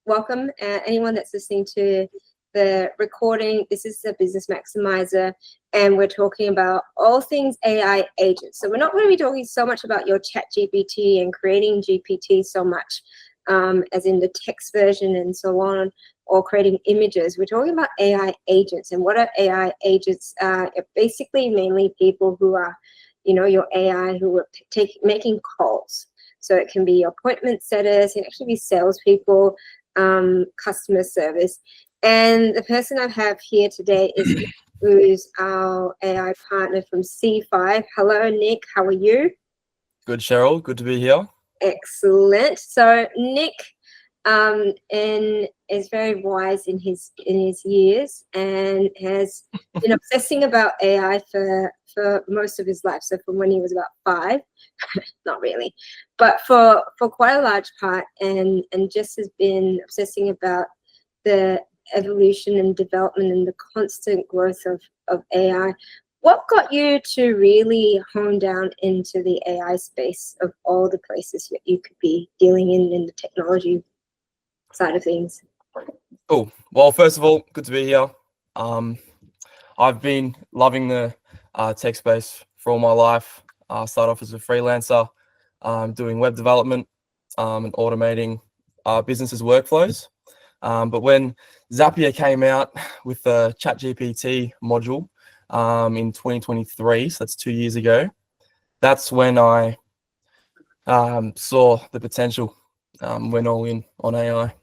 welcome anyone that's listening to the recording. This is the Business Maximizer, and we're talking about all things AI agents. So we're not going to be talking so much about your chat GPT and creating GPT so much as in the text version and so on, or creating images. We're talking about AI agents. And what are AI agents? Basically mainly people who are, your AI who are making calls. So it can be your appointment setters, it can actually be salespeople, customer service. And the person I have here today is Nick, who's our AI partner from C5. Hello, Nick. How are you? Good, Cheryl. Good to be here. Excellent. So Nick is very wise in his years and has been obsessing about AI for most of his life. So from when he was about 5, not really, but for quite a large part, and just has been obsessing about the evolution and development and the constant growth of AI. What got you to really hone down into the AI space of all the places that you could be dealing in the technology side of things? Cool. Well, first of all, good to be here. I've been loving the tech space for all my life. I started off as a freelancer, doing web development and automating businesses' workflows. But when Zapier came out with the ChatGPT module in 2023, so that's 2 years ago, that's when I saw the potential, went all in on AI.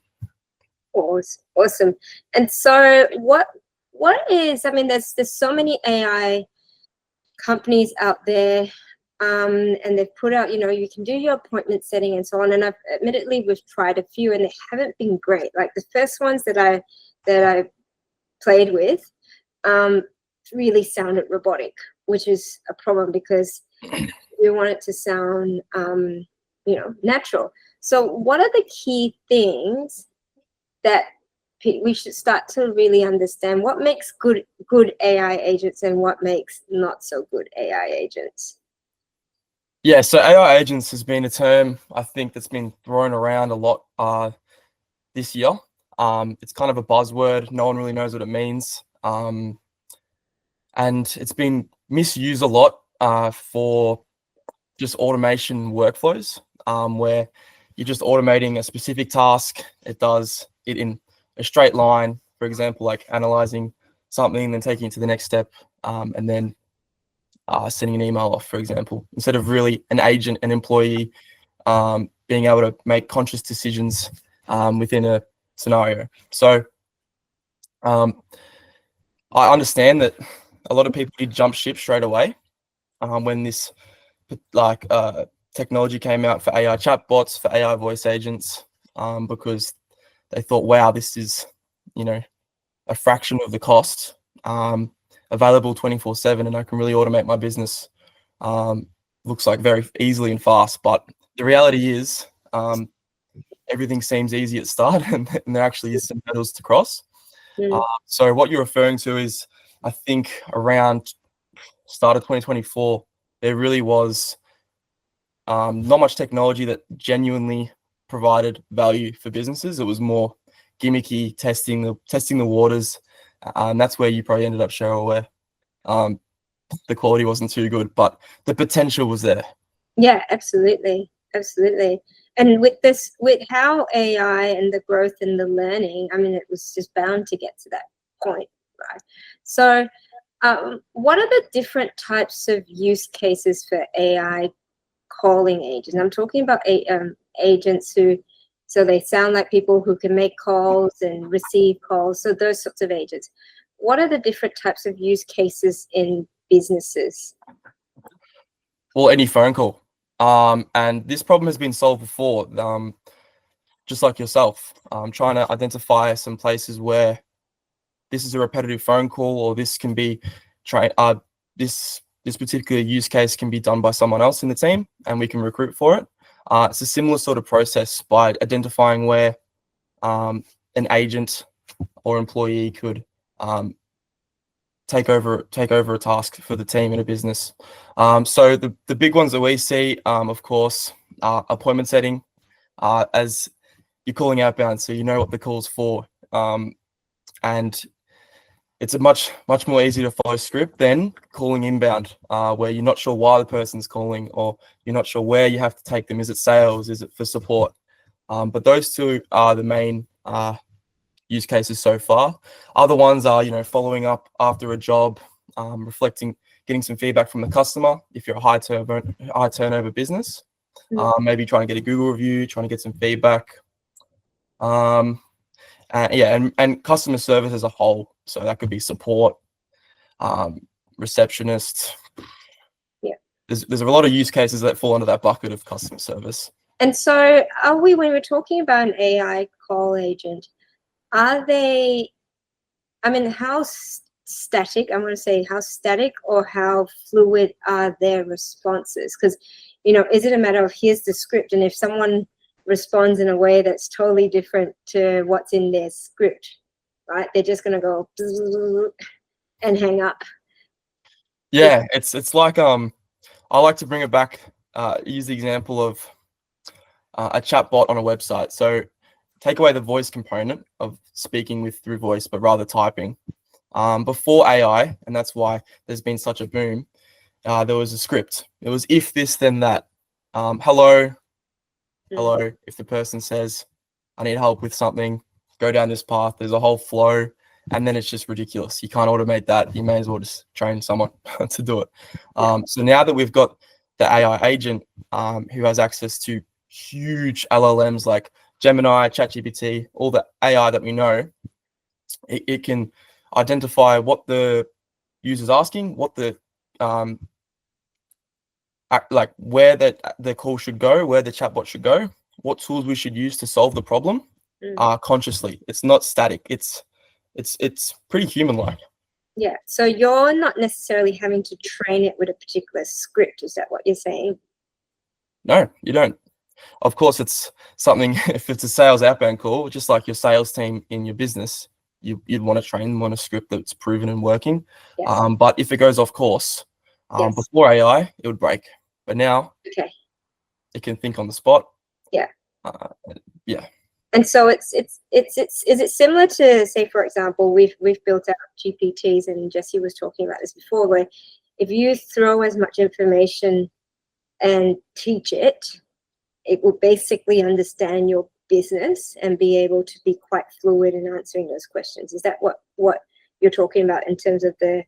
Awesome. And so what is, there's so many AI companies out there, and they've put out, you can do your appointment setting and so on. And we've tried a few and they haven't been great. Like the first ones that I played with really sounded robotic, which is a problem because we want it to sound, natural. So what are the key things that we should start to really understand? What makes good AI agents and what makes not so good AI agents? Yeah, so AI agents has been a term, I think, that's been thrown around a lot this year. It's kind of a buzzword. No one really knows what it means. And it's been misused a lot for just automation workflows, where you're just automating a specific task. It does it in a straight line, for example, like analyzing something and then taking it to the next step, and then sending an email off, for example, instead of really an agent, an employee, being able to make conscious decisions within a scenario. So I understand that a lot of people did jump ship straight away when this technology came out for AI chatbots, for AI voice agents, because they thought, wow, this is, a fraction of the cost, available 24/7, and I can really automate my business. Looks like very easily and fast, but the reality is everything seems easy at start, and there actually is some hurdles to cross. So what you're referring to is, I think around start of 2024, there really was not much technology that genuinely provided value for businesses. It was more gimmicky, testing the waters, and that's where you probably ended up, Cheryl, where the quality wasn't too good, but the potential was there. Yeah, absolutely. And with how AI and the growth and the learning, it was just bound to get to that point, right? So what are the different types of use cases for AI calling agents? I'm talking about agents so they sound like people who can make calls and receive calls. So those sorts of agents. What are the different types of use cases in businesses? Well, any phone call. And this problem has been solved before, just like yourself. Trying to identify some places where this is a repetitive phone call, or this can be this particular use case can be done by someone else in the team, and we can recruit for it. It's a similar sort of process by identifying where an agent or employee could take over a task for the team in a business. So the big ones that we see, of course, appointment setting. As you're calling outbound, so you know what the call's for, and it's a much more easy to follow script than calling inbound, where you're not sure why the person's calling, or you're not sure where you have to take them. Is it sales? Is it for support? But those two are the main use cases so far. Other ones are, following up after a job, reflecting, getting some feedback from the customer. If you're a high turnover business, maybe trying to get a Google review, trying to get some feedback. And customer service as a whole. So that could be support, receptionist. Yeah. There's a lot of use cases that fall under that bucket of customer service. And so when we're talking about an AI call agent, are they, how static, I'm going to say how static or how fluid are their responses? Because, is it a matter of here's the script, and if someone responds in a way that's totally different to what's in their script, right, they're just going to go and hang up? Yeah, it's like, I like to bring it back, use the example of a chat bot on a website. So take away the voice component of speaking through voice, but rather typing. Before AI, and that's why there's been such a boom, there was a script. It was if this, then that. Hello. If the person says, I need help with something, go down this path. There's a whole flow, and then it's just ridiculous. You can't automate that. You may as well just train someone to do it. So now that we've got the AI agent who has access to huge LLMs like Gemini, ChatGPT, all the AI that we know, it can identify what the user's asking, what the where the call should go, where the chatbot should go, what tools we should use to solve the problem consciously. It's not static. It's pretty human-like. Yeah. So you're not necessarily having to train it with a particular script. Is that what you're saying? No, you don't. Of course, it's something, if it's a sales outbound call, just like your sales team in your business, you'd want to train them on a script that's proven and working. Yes. But if it goes off course, Yes. before AI, it would break. But now, it can think on the spot. Yeah. Yeah. And so is it similar to, say, for example, we've built out GPTs, and Jesse was talking about this before, where if you throw as much information and teach it, it will basically understand your business and be able to be quite fluid in answering those questions. Is that what you're talking about in terms of the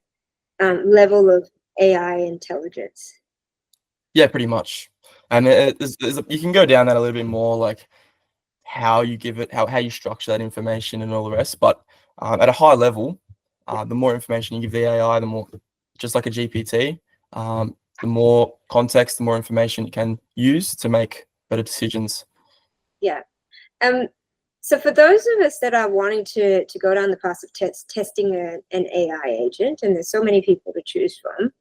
level of AI intelligence? Yeah, pretty much. And you can go down that a little bit more, like how you give it, how you structure that information and all the rest. But at a high level, the more information you give the AI, the more, just like a GPT, the more context, the more information you can use to make better decisions. Yeah. So for those of us that are wanting to go down the path of testing an AI agent, and there's so many people to choose from,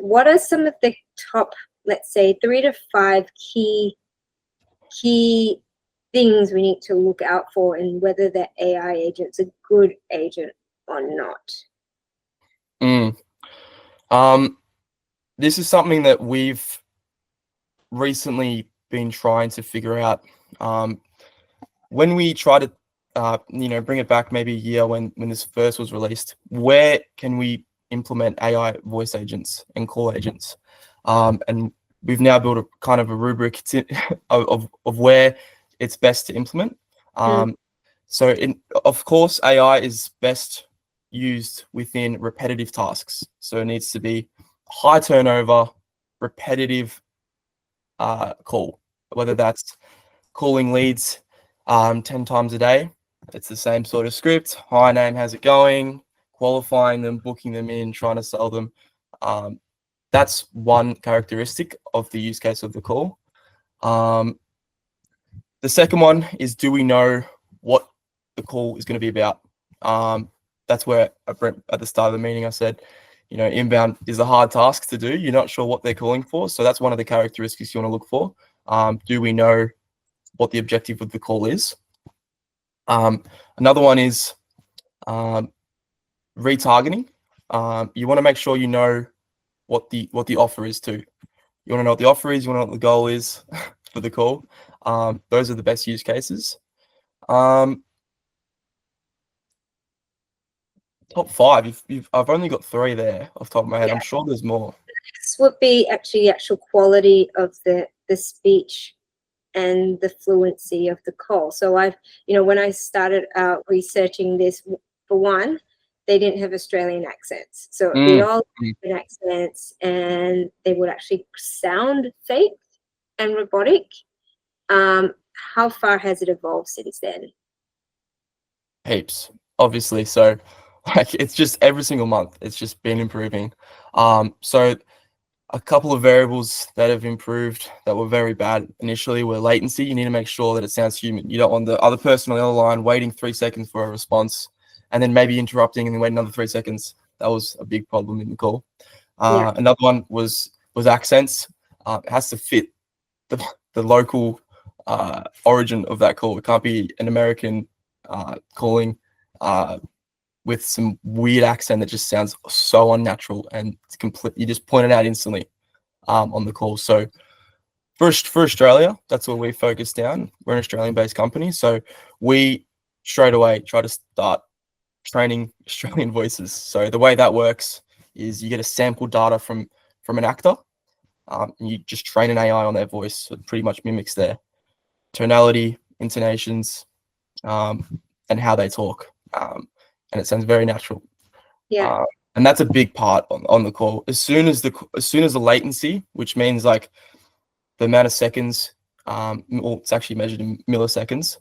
what are some of the top, let's say, 3 to 5 key things we need to look out for in whether the AI agent's a good agent or not? This is something that we've recently been trying to figure out. When we try to bring it back maybe a year when this first was released, where can we implement AI voice agents and call agents? And we've now built a kind of a rubric of where it's best to implement. So of course, AI is best used within repetitive tasks. So it needs to be high turnover, repetitive call, whether that's calling leads 10 times a day. It's the same sort of script. Hi, name, how's it going? Qualifying them, booking them in, trying to sell them. That's one characteristic of the use case of the call. The second one is, do we know what the call is going to be about? That's where at the start of the meeting I said, inbound is a hard task to do. You're not sure what they're calling for. So that's one of the characteristics you want to look for. Do we know what the objective of the call is? Another one is retargeting. You want to make sure you know what the offer is too. You want to know what the offer is. You want to know what the goal is for the call. Those are the best use cases. Um, top five. I've only got three there off the top of my head. Yeah. I'm sure there's more. This would be actually the actual quality of the speech and the fluency of the call. So when I started out researching this, for one, they didn't have Australian accents. So it'd be all different accents, and they would actually sound fake and robotic. How far has it evolved since then? Heaps, obviously. So like it's just every single month, it's just been improving. So a couple of variables that have improved that were very bad initially were latency. You need to make sure that it sounds human. You don't want the other person on the other line waiting 3 seconds for a response and then maybe interrupting and then wait another 3 seconds. That was a big problem in the call. Another one was accents. It has to fit the local origin of that call. It can't be an American calling with some weird accent that just sounds so unnatural, and it's complete. You just point it out instantly on the call. So for Australia, that's where we focus down. We're an Australian-based company, so we straight away try to start training Australian voices. So the way that works is you get a sample data from an actor, and you just train an AI on their voice. So it pretty much mimics their tonality, intonations, and how they talk. And it sounds very natural. Yeah. And that's a big part on the call. As soon as the latency, which means like the amount of seconds, it's actually measured in milliseconds,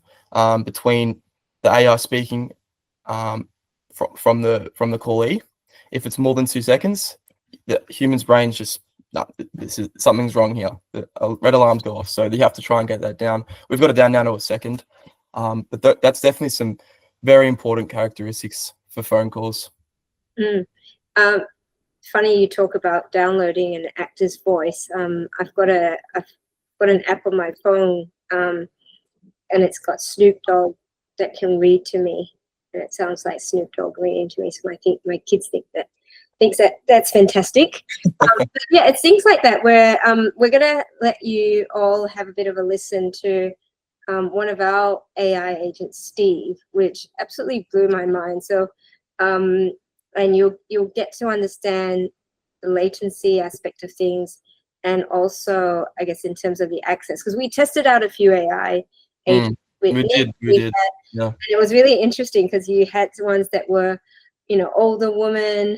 between the AI speaking from the callee. If it's more than 2 seconds, the human's brain's just something's wrong here. The red alarms go off. So you have to try and get that down. We've got it down now to a second. But that's definitely some very important characteristics for phone calls. Funny you talk about downloading an actor's voice. I've got an app on my phone, and it's got Snoop Dogg that can read to me, and it sounds like Snoop Dogg reading to me. So I think my kids thinks that's fantastic. Yeah, it's things like that where we're gonna let you all have a bit of a listen to one of our AI agents, Steve, which absolutely blew my mind. So, and you'll get to understand the latency aspect of things, and also, I guess, in terms of the access, because we tested out a few AI agents. We did. Yeah. And it was really interesting because you had ones that were, older woman,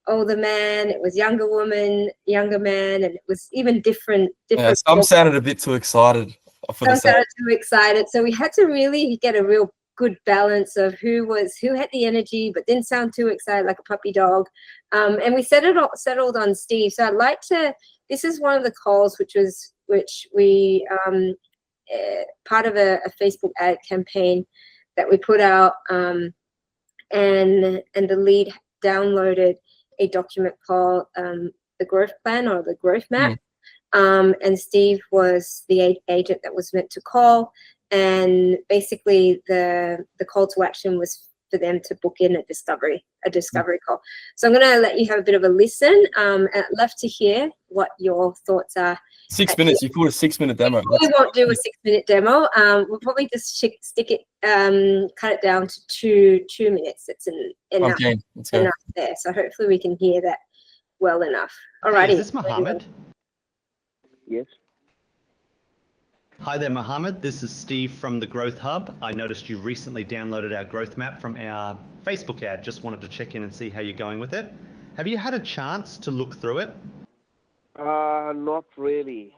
older man. It was younger woman, younger man, and it was even different. Yeah, some sounded a bit too excited. Some sounded too excited. So we had to really get a real good balance of who had the energy but didn't sound too excited like a puppy dog. And we settled on Steve. So I'd like to. This is one of the calls which we part of a Facebook ad campaign that we put out, and the lead downloaded a document called the growth plan or the growth map. And Steve was the agent that was meant to call, and basically the call to action was for them to book in a discovery call. So I'm going to let you have a bit of a listen. I'd love to hear what your thoughts are. 6 minutes. You called a 6-minute demo. We won't do a 6-minute demo. We'll probably just stick it, cut it down to 2 minutes. It's enough there. So hopefully we can hear that well enough. All righty. Is this Mohammed? Yes. Hi there, Mohammed. This is Steve from the Growth Hub. I noticed you recently downloaded our growth map from our Facebook ad. Just wanted to check in and see how you're going with it. Have you had a chance to look through it? Not really.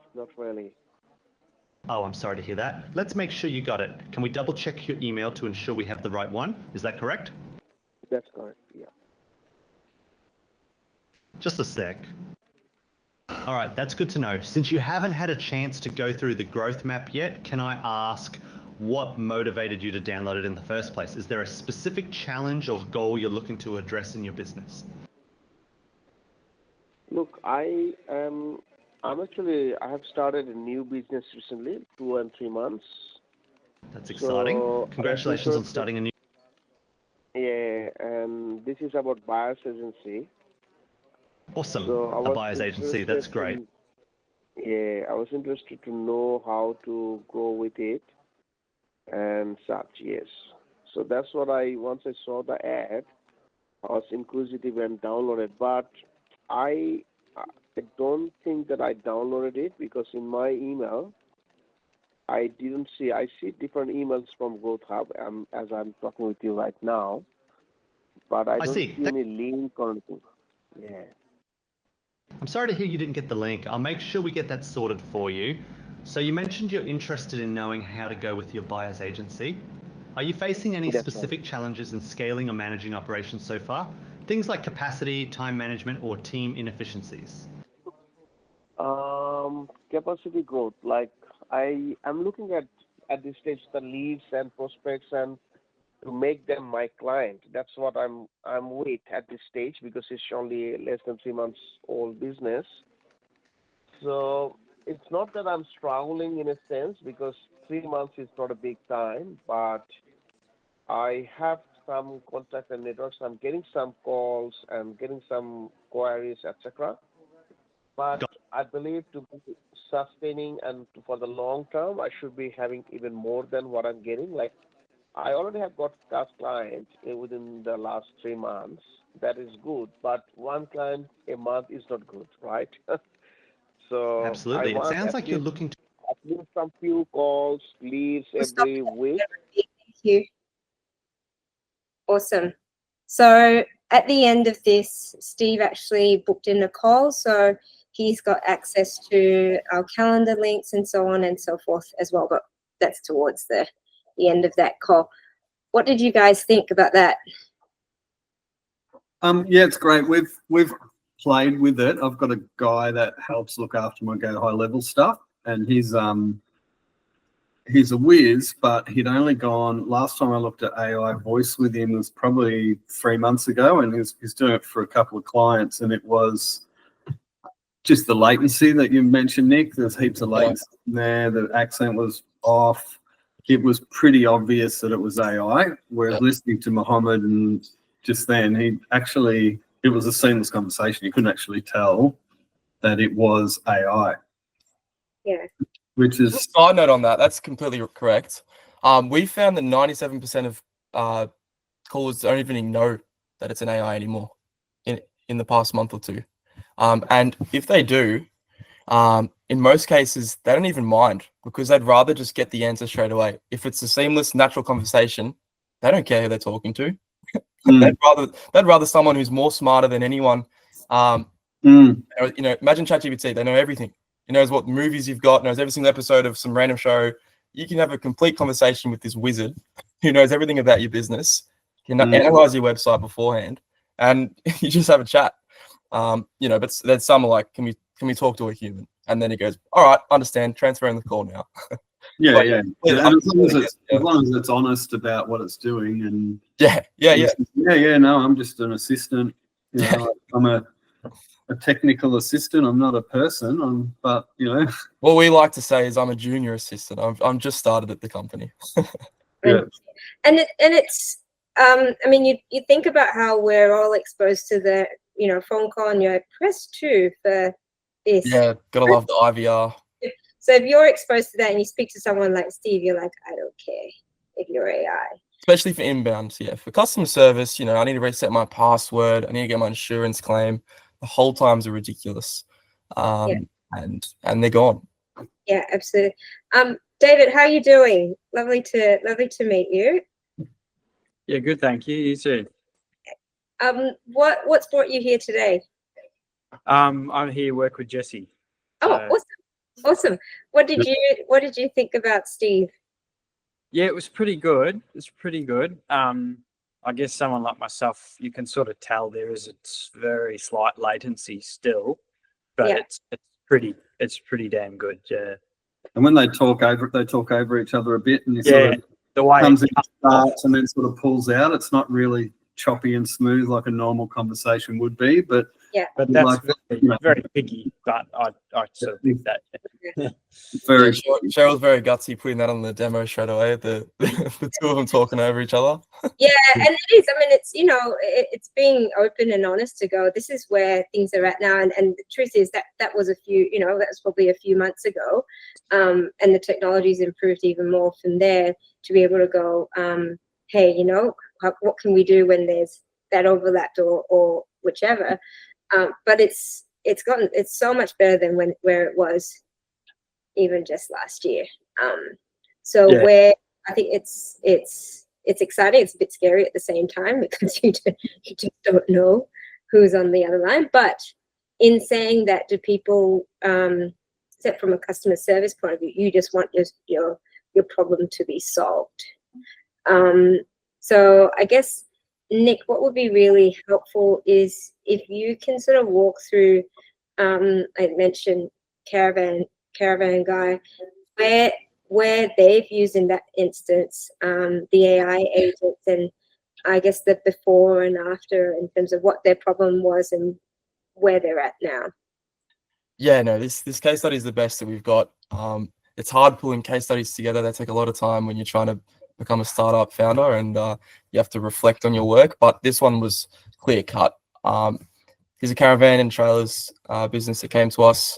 Oh, I'm sorry to hear that. Let's make sure you got it. Can we double check your email to ensure we have the right one? Is that correct? That's correct, yeah. Just a sec. All right, that's good to know. Since you haven't had a chance to go through the growth map yet, can I ask what motivated you to download it in the first place? Is there a specific challenge or goal you're looking to address in your business? Look, I have started a new business recently, 2 and 3 months. That's exciting. So congratulations on starting a new. Yeah, and this is about buyer's agency. Awesome. So A buyer's agency, that's great. I was interested to know how to go with it. and such. Yes. So that's what once I saw the ad, I was inquisitive and downloaded. But I I don't think that I downloaded it because in my email I didn't see. I see different emails from Growth Hub as I'm talking with you right now, but I I don't see. see any link or anything. Yeah. I'm sorry to hear you didn't get the link. I'll make sure we get that sorted for you. So you mentioned you're interested in knowing how to go with your buyer's agency. Are you facing any That's right. specific challenges in scaling or managing operations so far? Things like capacity, time management, or team inefficiencies? Capacity growth. Like I'm looking at this stage the leads and prospects and to make them my client. That's what I'm with at this stage because it's only less than 3 months old business. So it's not that I'm struggling in a sense because 3 months is not a big time, but I have some contact and networks. I'm getting some calls and getting some queries, etc. But Got- I believe to be sustaining and for the long term, I should be having even more than what I'm getting. Like I already have got first client within the last 3 months. That is good, but one client a month is not good, right? So I Absolutely. It want sounds like you're looking to. at least some few calls, leads We'll stop every week. there. Thank you. Awesome. So at the end of this, Steve actually booked in a call. So he's got access to our calendar links and so on and so forth as well. But that's towards the end of that call. What did you guys think about that? Yeah, it's great. We've played with it. I've got a guy that helps look after my Go High Level stuff, and he's a whiz, but he'd only gone, last time I looked at AI voice with him was probably 3 months ago, and he's doing it for a couple of clients, and it was just the latency that you mentioned, Nick. There's heaps of latency in there. The accent was off. It was pretty obvious that it was AI, whereas listening to Mohammed and just then, it was a seamless conversation. You couldn't actually tell that it was AI. Yeah. Which is Just a side note on that, that's completely correct. We found that 97% of callers don't even know that it's an AI anymore in the past month or two. And if they do, in most cases, they don't even mind because they'd rather just get the answer straight away. If it's a seamless, natural conversation, they don't care who they're talking to. They'd rather someone who's more smarter than anyone. Imagine ChatGPT, they know everything. It knows what movies you've got, knows every single episode of some random show. You can have a complete conversation with this wizard who knows everything about your business, can analyze your website beforehand, and you just have a chat. But then some are like, can we talk to a human? And then he goes, all right, understand, transferring the call now. Yeah. And as long as it's honest about what it's doing, and no, I'm just an assistant. I'm a technical assistant. I'm not a person. But what we like to say is I'm a junior assistant. I'm just started at the company. Yeah. And it's I mean, you think about how we're all exposed to the phone call, and you're like, press 2 for this. Yeah, gotta love the IVR. So if you're exposed to that and you speak to someone like Steve, you're like, I don't care if you're AI. Especially for inbound, yeah. For customer service, I need to reset my password. I need to get my insurance claim. The whole times are ridiculous, and they're gone. Yeah, absolutely. David, how are you doing? Lovely to meet you. Yeah, good. Thank you. You too. What's brought you here today? I'm here to work with Jesse. Oh, awesome. What did you think about Steve? Yeah, it was pretty good. I guess someone like myself, you can sort of tell it's very slight latency still, but it's pretty damn good. Yeah. And when they talk over each other a bit, and the way comes in, starts, and then sort of pulls out. It's not really choppy and smooth like a normal conversation would be, but that's very picky. But I sort of think that. Cheryl's very gutsy putting that on the demo straight away. The two of them talking over each other. Yeah, and it is. I mean, it's it's being open and honest to go, this is where things are at now, and the truth is that was that was probably a few months ago, and the technology's improved even more from there. to be able to go, hey, you know, what can we do when there's that overlapped or whichever. But it's so much better than where it was even just last year. So Yeah. where I think it's exciting, it's a bit scary at the same time because you just don't know who's on the other line. But in saying that, do people, except from a customer service point of view, you just want your problem to be solved? So I guess, Nick, what would be really helpful is if you can sort of walk through, I mentioned Caravan Guy, where they've used in that instance the AI agents, and I guess the before and after in terms of what their problem was and where they're at now. Yeah, no, this case study is the best that we've got. It's hard pulling case studies together. They take a lot of time when you're trying to become a startup founder, and you have to reflect on your work. But this one was clear cut. He's a caravan and trailers business that came to us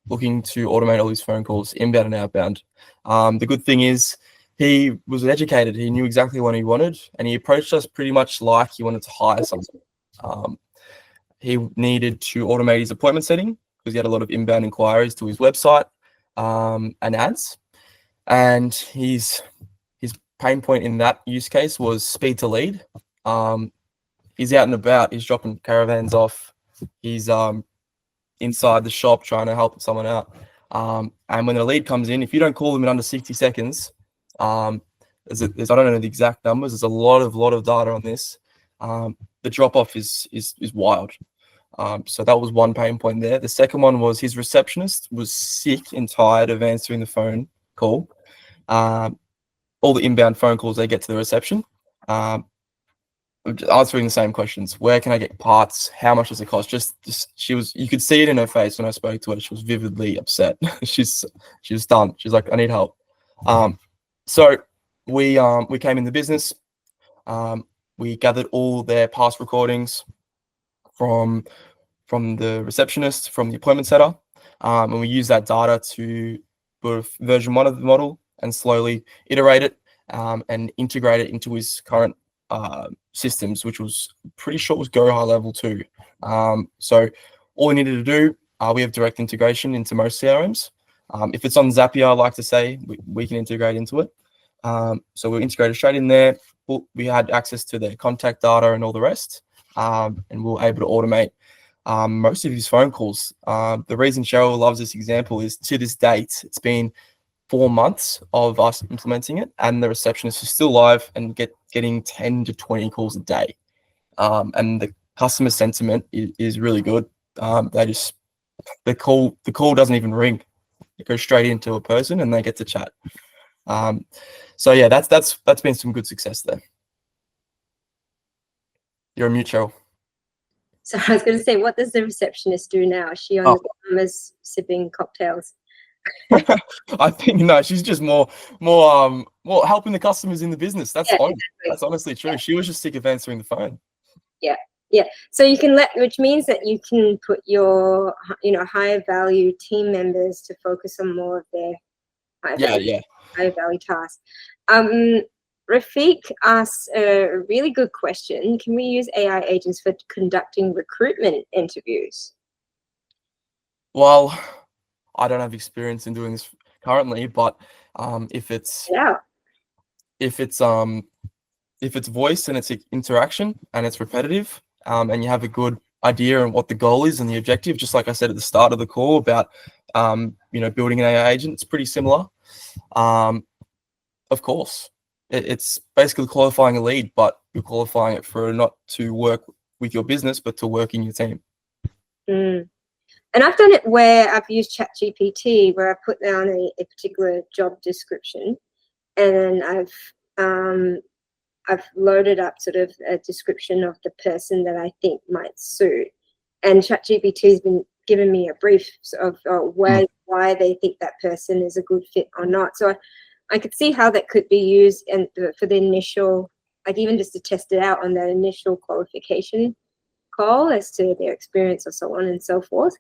looking to automate all his phone calls, inbound and outbound. The good thing is he was educated. He knew exactly what he wanted, and he approached us pretty much like he wanted to hire someone. He needed to automate his appointment setting because he had a lot of inbound inquiries to his website and ads. And his pain point in that use case was speed to lead. He's out and about. He's dropping caravans off. He's inside the shop trying to help someone out. And when the lead comes in, if you don't call them in under 60 seconds, I don't know the exact numbers. There's a lot of data on this. The drop off is wild. So that was one pain point there. The second one was his receptionist was sick and tired of answering the phone call. All the inbound phone calls they get to the reception, answering the same questions. Where can I get parts? How much does it cost? Just you could see it in her face when I spoke to her. She was vividly upset. she was done. She's like, I need help. So we came in the business. We gathered all their past recordings from the receptionist, from the appointment setter, and we used that data to put version 1 of the model and slowly iterate it and integrate it into his current systems, which was pretty sure was Go High Level 2. So all we needed to do, we have direct integration into most CRMs. If it's on Zapier, I like to say, we can integrate into it. So we integrated straight in there. We had access to their contact data and all the rest, and we were able to automate most of his phone calls. The reason Cheryl loves this example is to this date, it's been 4 months of us implementing it, and the receptionist is still live and getting 10 to 20 calls a day. And the customer sentiment is really good. The call doesn't even ring. It goes straight into a person and they get to chat. So yeah, that's been some good success there. You're a mute, Cheryl. So I was going to say, what does the receptionist do now? Is she on the Bahamas sipping cocktails? I think no, she's just more helping the customers in the business. That's honestly true. Yeah. She was just sick of answering the phone. Yeah. So you can which means that you can put your higher value team members to focus on more of their high value tasks. Rafiq asks a really good question. Can we use AI agents for conducting recruitment interviews? Well, I don't have experience in doing this currently, but if it's voice and it's interaction and it's repetitive, and you have a good idea on what the goal is and the objective, just like I said at the start of the call about building an AI agent, it's pretty similar. Of course, it's basically qualifying a lead, but you're qualifying it for not to work with your business, but to work in your team. And I've done it where I've used ChatGPT, where I put down a particular job description, and then I've loaded up sort of a description of the person that I think might suit. And ChatGPT has been giving me a brief of why they think that person is a good fit or not. So I could see how that could be used and for the initial, like even just to test it out on that initial qualification call as to their experience or so on and so forth.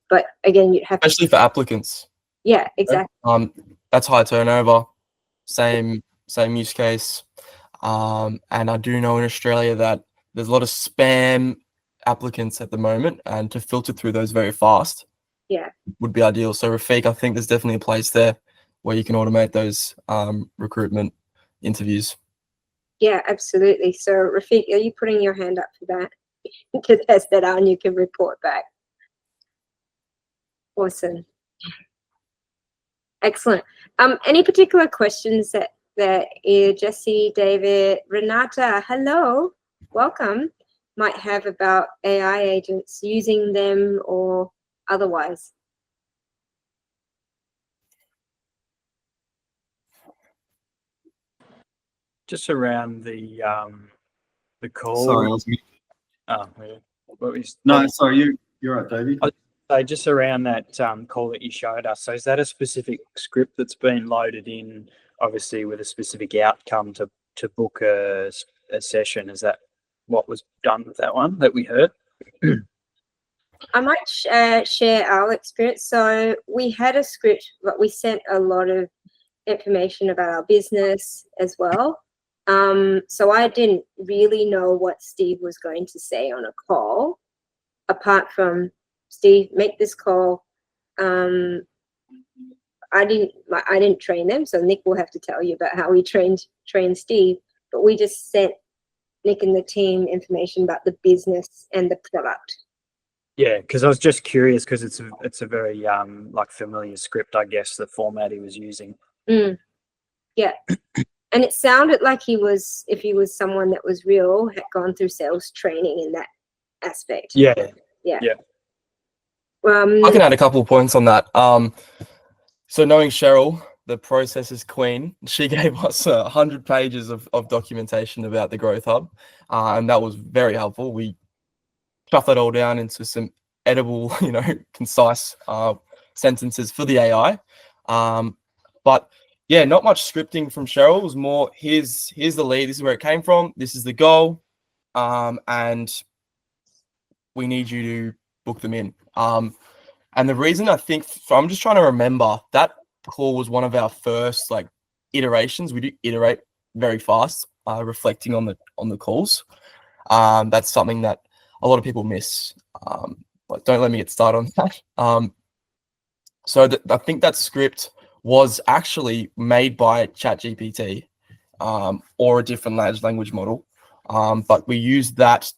But again, you'd have especially for applicants. Yeah, exactly. That's high turnover. Same same use case. And I do know in Australia that there's a lot of spam applicants at the moment, and to filter through those very fast would be ideal. So Rafiq, I think there's definitely a place there where you can automate those recruitment interviews. Yeah, absolutely. So Rafiq, are you putting your hand up for that? You can test that out and you can report back. Awesome. Excellent. Any particular questions that Jesse, David, Renata, hello, welcome, might have about AI agents, using them or otherwise? Just around the call. Sorry, I was Oh, yeah. What was, no, sorry, you're right, Davey. So just around that call that you showed us, so is that a specific script that's been loaded in, obviously with a specific outcome to book a session? Is that what was done with that one that we heard? I might share our experience. So we had a script, but we sent a lot of information about our business as well. So I didn't really know what Steve was going to say on a call, apart from, Steve, make this call. I didn't train them, so Nick will have to tell you about how we trained Steve. But we just sent Nick and the team information about the business and the product. Yeah, because I was just curious, because it's a very like familiar script, I guess, the format he was using. Yeah. And it sounded like if he was someone that was real, had gone through sales training in that aspect. Yeah. I can add a couple of points on that. So knowing Cheryl, the processes queen, she gave us 100 pages of documentation about the Growth Hub, and that was very helpful. We stuff that all down into some edible, concise sentences for the AI. But yeah, not much scripting from Cheryl. It was more, here's the lead, this is where it came from, this is the goal, and we need you to book them in. And the reason I think, so I'm just trying to remember, that call was one of our first iterations. We do iterate very fast, reflecting on the calls. That's something that a lot of people miss. But don't let me get started on that. So I think that script was actually made by ChatGPT or a different large language model. But we used that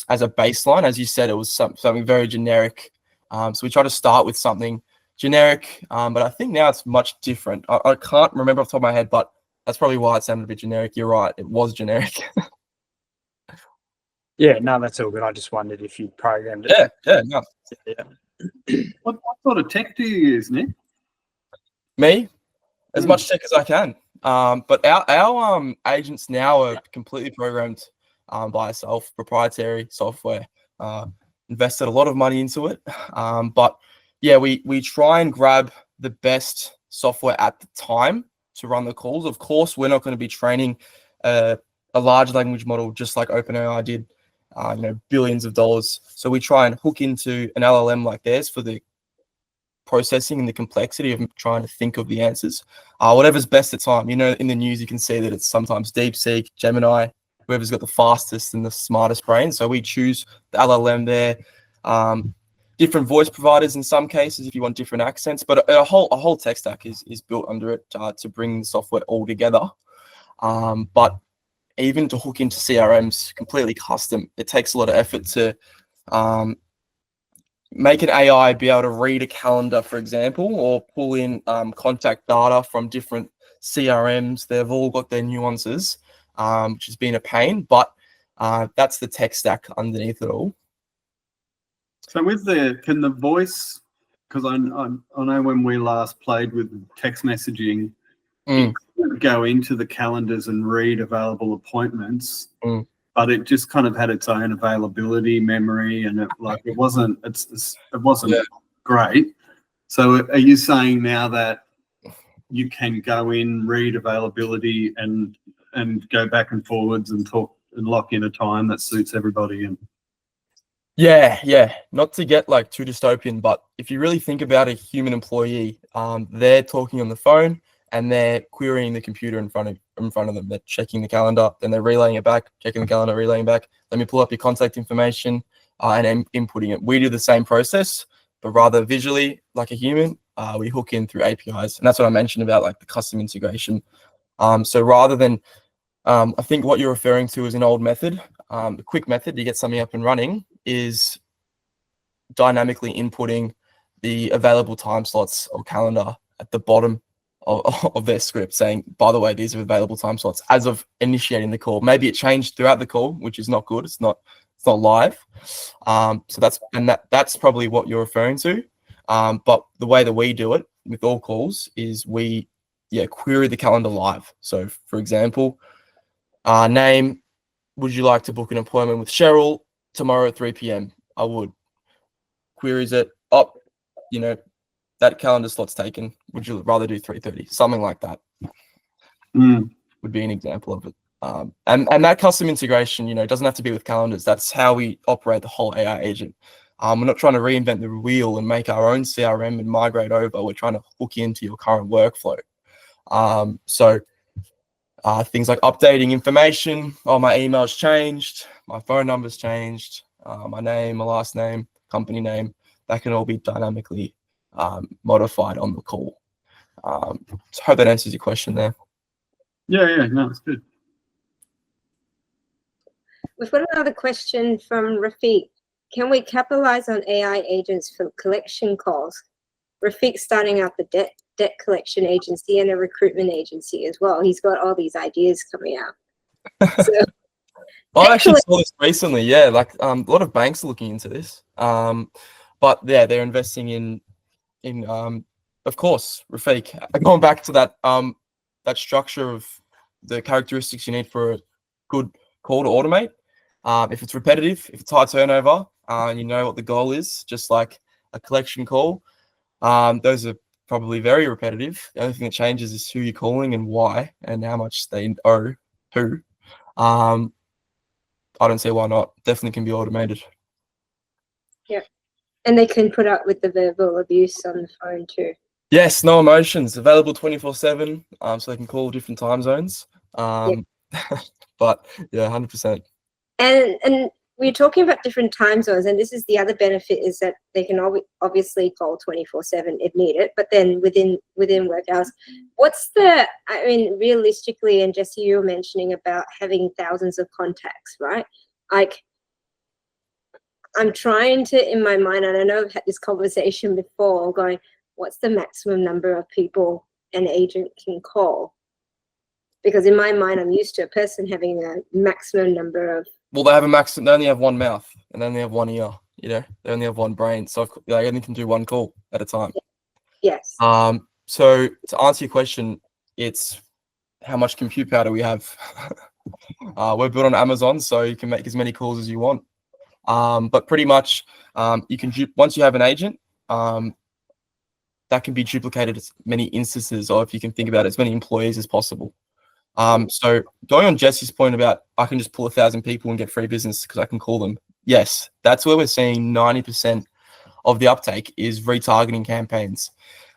as a baseline. As you said, it was something very generic. So we try to start with something generic, but I think now it's much different. I can't remember off the top of my head, but that's probably why it sounded a bit generic. You're right, it was generic. Yeah, no, that's all good. I just wondered if you programmed it. No. Yeah. What sort of tech do you use, Nick? Me, as much tech as I can. But our agents now are completely programmed by ourselves, proprietary software. Invested a lot of money into it. But yeah, we try and grab the best software at the time to run the calls. Of course, we're not going to be training a large language model just like OpenAI did, billions of dollars. So we try and hook into an LLM like theirs for the processing and the complexity of trying to think of the answers. Whatever's best at time. In the news, you can see that it's sometimes DeepSeek, Gemini, whoever's got the fastest and the smartest brain. So we choose the LLM there. Different voice providers in some cases if you want different accents, but a whole tech stack is built under it to bring the software all together. But even to hook into CRMs, completely custom, it takes a lot of effort to make an AI be able to read a calendar, for example, or pull in contact data from different CRMs. They've all got their nuances, which has been a pain, but that's the tech stack underneath it all. So can the voice, because I know when we last played with text messaging, it could go into the calendars and read available appointments, but it just kind of had its own availability memory, and it wasn't great. So are you saying now that you can go in, read availability, and go back and forwards and talk and lock in a time that suits everybody? And Yeah. Not to get too dystopian, but if you really think about a human employee, they're talking on the phone and they're querying the computer in front of them. They're checking the calendar, then they're relaying it back, checking the calendar, relaying back. Let me pull up your contact information and inputting it. We do the same process, but rather visually, like a human, we hook in through APIs, and that's what I mentioned about like the custom integration. So rather than, I think what you're referring to is an old method. The quick method to get something up and running is dynamically inputting the available time slots or calendar at the bottom of their script, saying, by the way, these are available time slots as of initiating the call. Maybe it changed throughout the call, which is not good. It's not live. So that's probably what you're referring to. But the way that we do it with all calls is we query the calendar live. So for example, name, would you like to book an appointment with Cheryl tomorrow at 3 p.m? I would. Queries it up, that calendar slot's taken. Would you rather do 3:30? Something like that would be an example of it. And that custom integration, doesn't have to be with calendars. That's how we operate the whole AI agent. We're not trying to reinvent the wheel and make our own CRM and migrate over. We're trying to hook into your current workflow. So things like updating information. Oh, my email's changed. My phone number's changed. My name, my last name, company name. That can all be dynamically modified on the call. So I hope that answers your question there. Yeah, no, it's good. We've got another question from Rafiq. Can we capitalize on AI agents for collection calls? Rafiq's starting out the debt collection agency and a recruitment agency as well. He's got all these ideas coming out. So, I actually saw this recently. Yeah, like a lot of banks are looking into this. But yeah, they're investing in of course, Rafiq. Going back to that structure of the characteristics you need for a good call to automate. If it's repetitive, if it's high turnover, and you know what the goal is, just like a collection call, those are probably very repetitive. The only thing that changes is who you're calling and why and how much they owe who. I don't see why not. Definitely can be automated. Yeah. And they can put up with the verbal abuse on the phone too. Yes, no emotions. Available 24/7, so they can call different time zones. But yeah, 100%. And we're talking about different time zones, and this is the other benefit is that they can obviously call 24/7 if needed, but then within work hours. Realistically, and Jesse, you were mentioning about having thousands of contacts, right? Like, I'm trying to, in my mind, and I know I've had this conversation before, going, what's the maximum number of people an agent can call? Because in my mind, I'm used to a person having a maximum number of. Well, they have a maximum. They only have one mouth, and then they have one ear. They only have one brain, so they only can do one call at a time. Yes. So to answer your question, it's how much compute power do we have? We're built on Amazon, so you can make as many calls as you want. But pretty much, you can once you have an agent, that can be duplicated as many instances, or if you can think about it, as many employees as possible. So going on Jesse's point about I can just pull 1,000 people and get free business because I can call them. Yes, that's where we're seeing 90% of the uptake is retargeting campaigns,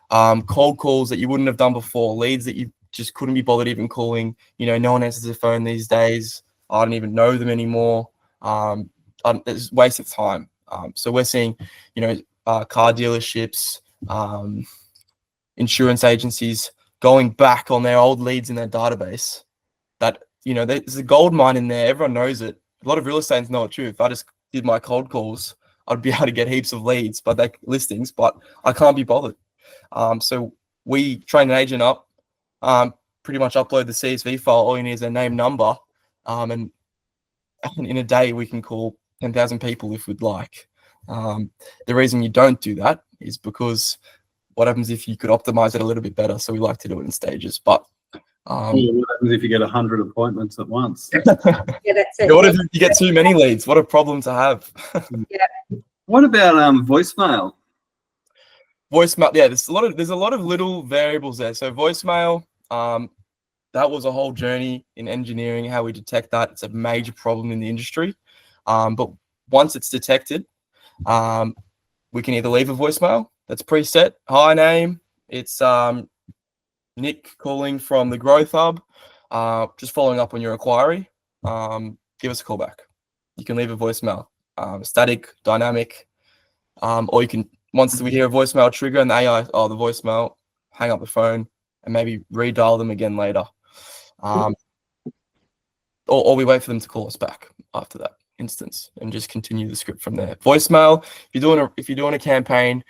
cold calls that you wouldn't have done before, leads that you just couldn't be bothered even calling. No one answers the phone these days. I don't even know them anymore. It's a waste of time. So we're seeing, car dealerships, insurance agencies going back on their old leads in their database. That there's a gold mine in there. Everyone knows it. A lot of real estate know it too. If I just did my cold calls, I'd be able to get heaps of leads, but listings. But I can't be bothered. So we train an agent up, pretty much upload the CSV file. All you need is their name, number, and in a day we can call 10,000 people if we'd like. The reason you don't do that is because what happens if you could optimize it a little bit better? So we like to do it in stages. But what happens if you get 100 appointments at once? Yeah, that's it. What if you get too many leads? What a problem to have. Yeah. What about voicemail? Voicemail, yeah, there's a lot of little variables there. So voicemail, that was a whole journey in engineering, how we detect that. It's a major problem in the industry. But once it's detected, we can either leave a voicemail that's preset, hi name, it's Nick calling from the Growth Hub. Just following up on your inquiry. Give us a call back. You can leave a voicemail, static, dynamic, or you can, once we hear a voicemail trigger and the AI, the voicemail, hang up the phone and maybe redial them again later. Or we wait for them to call us back after that instance and just continue the script from there. Voicemail, if you're doing a campaign,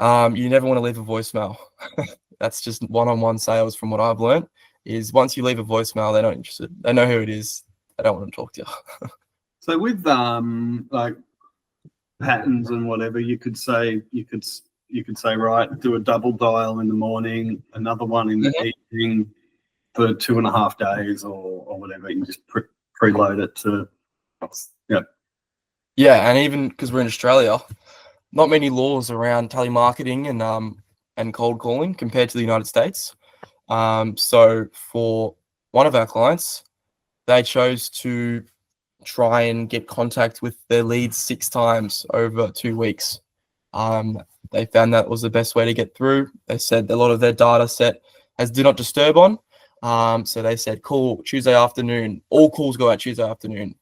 you never want to leave a voicemail. That's just one-on-one sales from what I've learned, is once you leave a voicemail, they're not interested. They know who it is. They don't want to talk to you. So with like patterns and whatever, you could say right, do a double dial in the morning, another one in the evening for 2.5 days or whatever. You just preload it to Yeah, and even because we're in Australia, not many laws around telemarketing and cold calling compared to the United States. So for one of our clients, they chose to try and get contact with their leads 6 times over 2 weeks. They found that was the best way to get through. They said a lot of their data set has do not disturb on. So they said, call Tuesday afternoon. All calls go out Tuesday afternoon.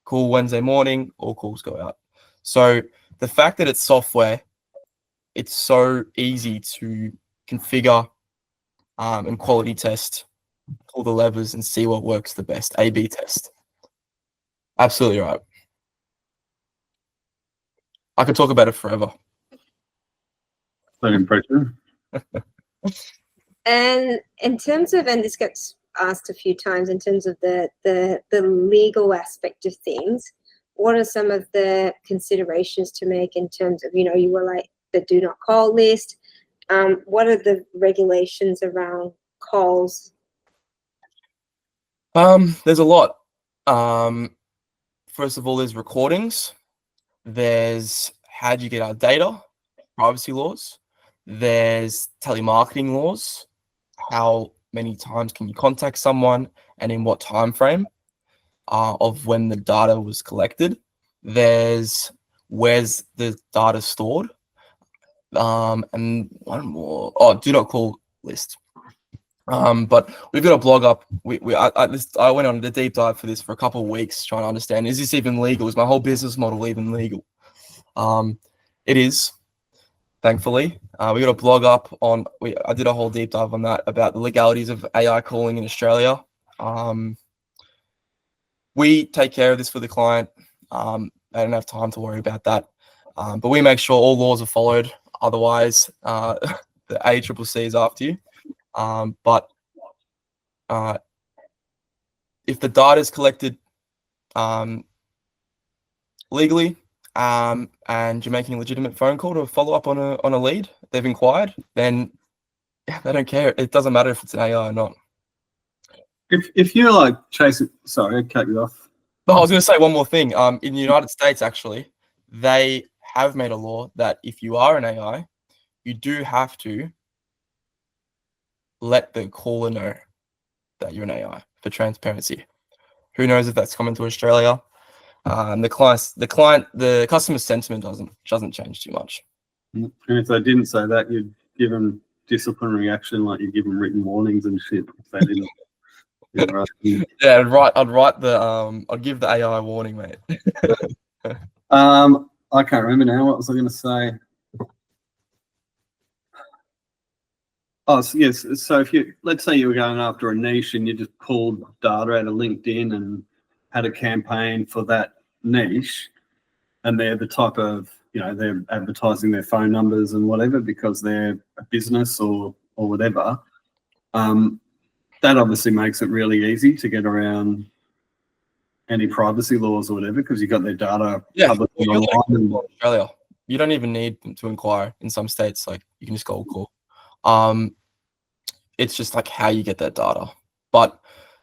Call Wednesday morning. All calls go out. So the fact that it's software, it's so easy to configure and quality test, pull the levers and see what works the best. A/B test. Absolutely right. I could talk about it forever. Very impressive. And in terms of, and this gets asked a few times, in terms of the legal aspect of things, what are some of the considerations to make in terms of, you were like the do not call list? What are the regulations around calls? There's a lot. First of all, there's recordings. There's how do you get our data, privacy laws. There's telemarketing laws. How many times can you contact someone and in what time frame of when the data was collected. There's where's the data stored. And one more. Do not call list. But we've got a blog up. I went on the deep dive for this for a couple of weeks trying to understand, is this even legal? Is my whole business model even legal? It is, thankfully. We got a blog up on, I did a whole deep dive on that about the legalities of AI calling in Australia. We take care of this for the client. I don't have time to worry about that. But we make sure all laws are followed. Otherwise, the ACCC is after you. But if the data is collected legally and you're making a legitimate phone call to follow up on a lead, they've inquired, then they don't care. It doesn't matter if it's an AI or not. If you're like chasing, sorry, I cut you off. But I was going to say one more thing. In the United States, actually, they have made a law that if you are an AI, you do have to let the caller know that you're an AI for transparency. Who knows if that's coming to Australia? The customer sentiment doesn't change too much. And if they didn't say that, you'd give them disciplinary action, like you give them written warnings and shit. If they didn't. Yeah, I'd give the AI a warning, mate. I can't remember now. What was I going to say? Oh, so yes. So let's say you were going after a niche and you just pulled data out of LinkedIn and had a campaign for that niche, and they're the type of, they're advertising their phone numbers and whatever because they're a business or whatever. That obviously makes it really easy to get around any privacy laws or whatever because you've got their data publicly online. Australia, you don't even need them to inquire. In some states, like you can just go call. It's just like how you get that data. But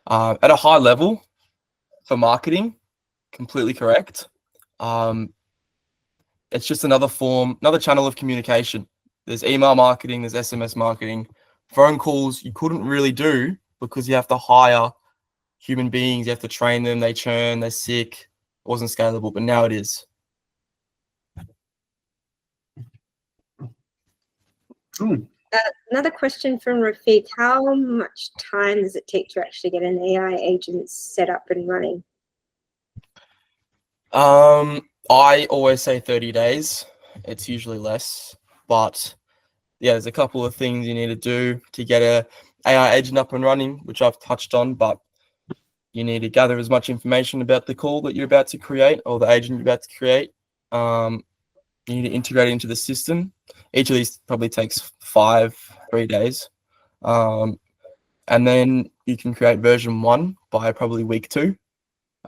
at a high level for marketing, completely correct. It's just another channel of communication. There's email marketing, there's SMS marketing, phone calls you couldn't really do because you have to hire human beings, you have to train them, they churn, they're sick. It wasn't scalable, but now it is. Another question from Rafiq. How much time does it take to actually get an AI agent set up and running? I always say 30 days. It's usually less, but yeah, there's a couple of things you need to do to get a AI agent up and running, which I've touched on, but you need to gather as much information about the call that you're about to create or the agent you're about to create. You need to integrate it into the system. Each of these probably takes 3 days. And then you can create version 1 by probably week 2.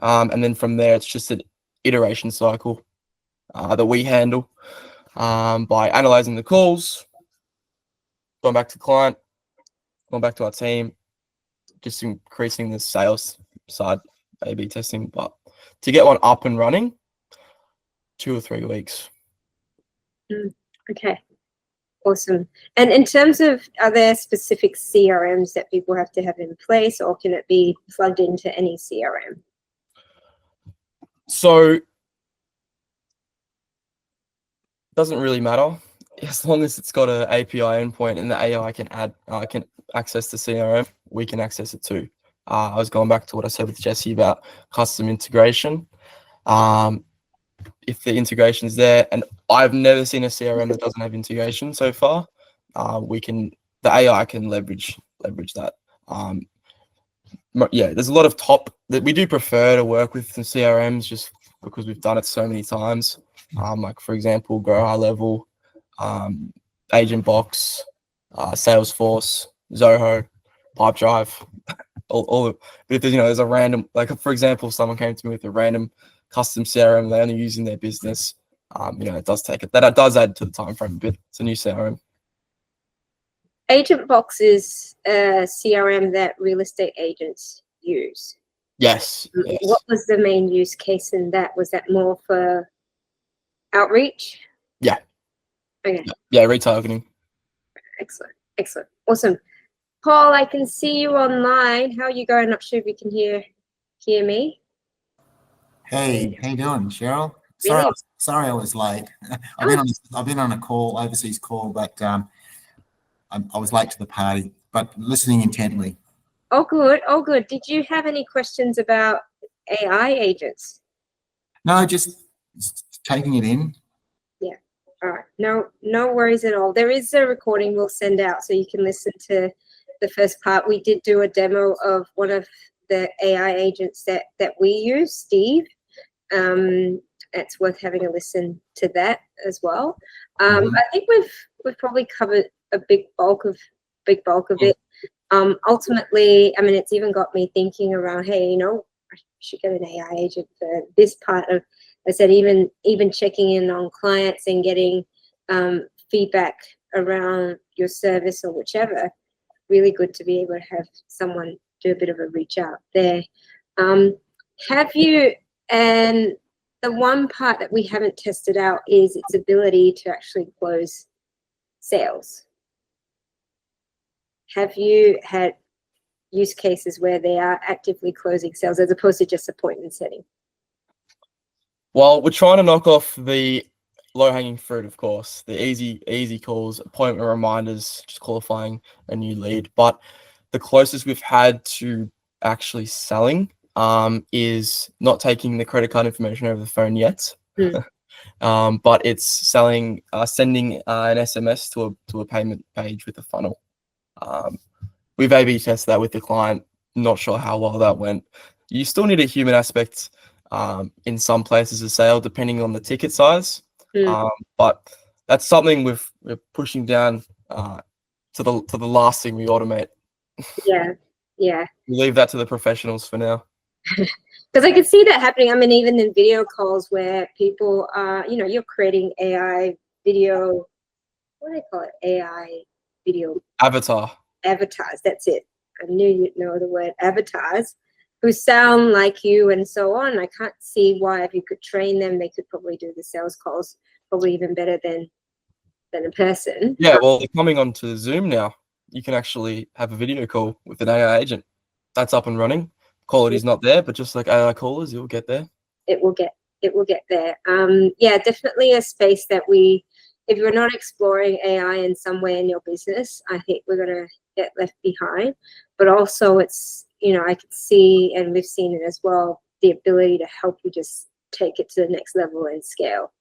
And then from there, it's just an iteration cycle that we handle by analyzing the calls, going back to client, going back to our team, just increasing the sales side, A/B testing. But to get one up and running, 2 or 3 weeks. Okay, awesome. And in terms of, are there specific CRMs that people have to have in place, or can it be plugged into any CRM? So doesn't really matter as long as it's got an API endpoint and the AI can can access the CRM. We can access it too. I was going back to what I said with Jesse about custom integration. If the integration is there, and I've never seen a CRM that doesn't have integration so far, the AI can leverage that. Yeah, there's a lot of that we do prefer to work with some CRMs just because we've done it so many times. Like for example, Grow High Level, Agent Box, Salesforce, Zoho, Pipedrive, all. But if there's a random, like for example, someone came to me with a random custom CRM they're only using their business, it does take it. That does add to the time frame a bit. It's a new CRM. Agent Box is a CRM that real estate agents use. Yes. What was the main use case in that? Was that more for outreach? Yeah. Okay. Yeah, retargeting. Excellent. Awesome. Paul, I can see you online. How are you going? Not sure if you can hear me. Hey, how you doing, Cheryl? Really? Sorry I was late. I've been on a call, overseas call, but I was late to the party, but listening intently. Oh, good. Did you have any questions about AI agents? No, just taking it in. Yeah. All right. No worries at all. There is a recording we'll send out so you can listen to the first part. We did do a demo of one of the AI agents that we use, Steve. It's worth having a listen to that as well. I think we've probably covered a big bulk of it. Ultimately, I mean, it's even got me thinking around, hey, I should get an AI agent for this part of, I said, even checking in on clients and getting feedback around your service or whichever. Really good to be able to have someone do a bit of a reach out there. Have you, and the one part that we haven't tested out is its ability to actually close sales. Have you had use cases where they are actively closing sales as opposed to just appointment setting? Well, we're trying to knock off the low-hanging fruit, of course, the easy calls, appointment reminders, just qualifying a new lead. But the closest we've had to actually selling is not taking the credit card information over the phone yet. But it's sending an SMS to a payment page with a funnel. We've A/B tested that with the client. Not sure how well that went. You still need a human aspect in some places of sale, depending on the ticket size. But that's something we're pushing down to the last thing we automate. Yeah. We leave that to the professionals for now. Because I could see that happening. I mean, even in video calls where people are, you're creating AI video, what do they call it? AI video Avatars. That's it. I knew you'd know the word avatars, who sound like you and so on. I can't see why, if you could train them, they could probably do the sales calls probably even better than a person. Yeah, well, they're coming onto Zoom now. You can actually have a video call with an AI agent. That's up and running. Quality's not there, but just like AI callers, you'll get there. It will get there. Yeah, definitely a space that we if you're not exploring AI in some way in your business, I think we're going to get left behind. But also it's, I could see, and we've seen it as well, the ability to help you just take it to the next level and scale.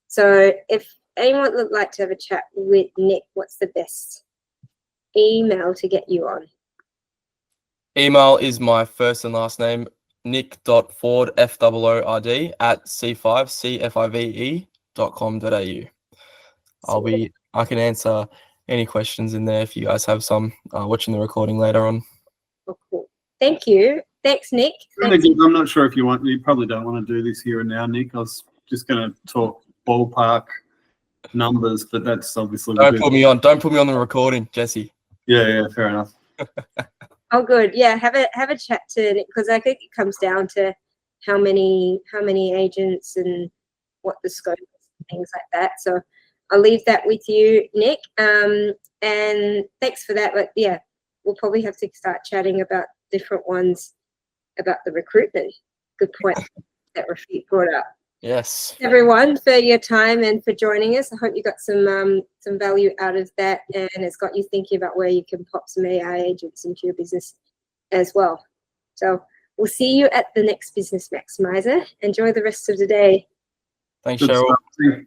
So if anyone would like to have a chat with Nick, what's the best email to get you on? Email is my first and last name, nick.ford, F-O-O-R-D, at c5, I can answer any questions in there if you guys have some watching the recording later on. Oh, cool. Thank you. Thanks, Nick. Thanks. I'm not sure if you probably don't want to do this here and now, Nick. I was just going to talk ballpark numbers, but that's obviously Don't put me on the recording, Jesse. Yeah, fair enough. Oh, good. Yeah, have a chat to Nick, because I think it comes down to how many agents and what the scope is, things like that. So I'll leave that with you, Nick. And thanks for that. But yeah, we'll probably have to start chatting about different ones about the recruitment. Good point that Rafiq brought up. Yes. Everyone, for your time and for joining us. I hope you got some value out of that, and it's got you thinking about where you can pop some AI agents into your business as well. So we'll see you at the next Business Maximizer. Enjoy the rest of the day. Thanks, Good Cheryl. stuff.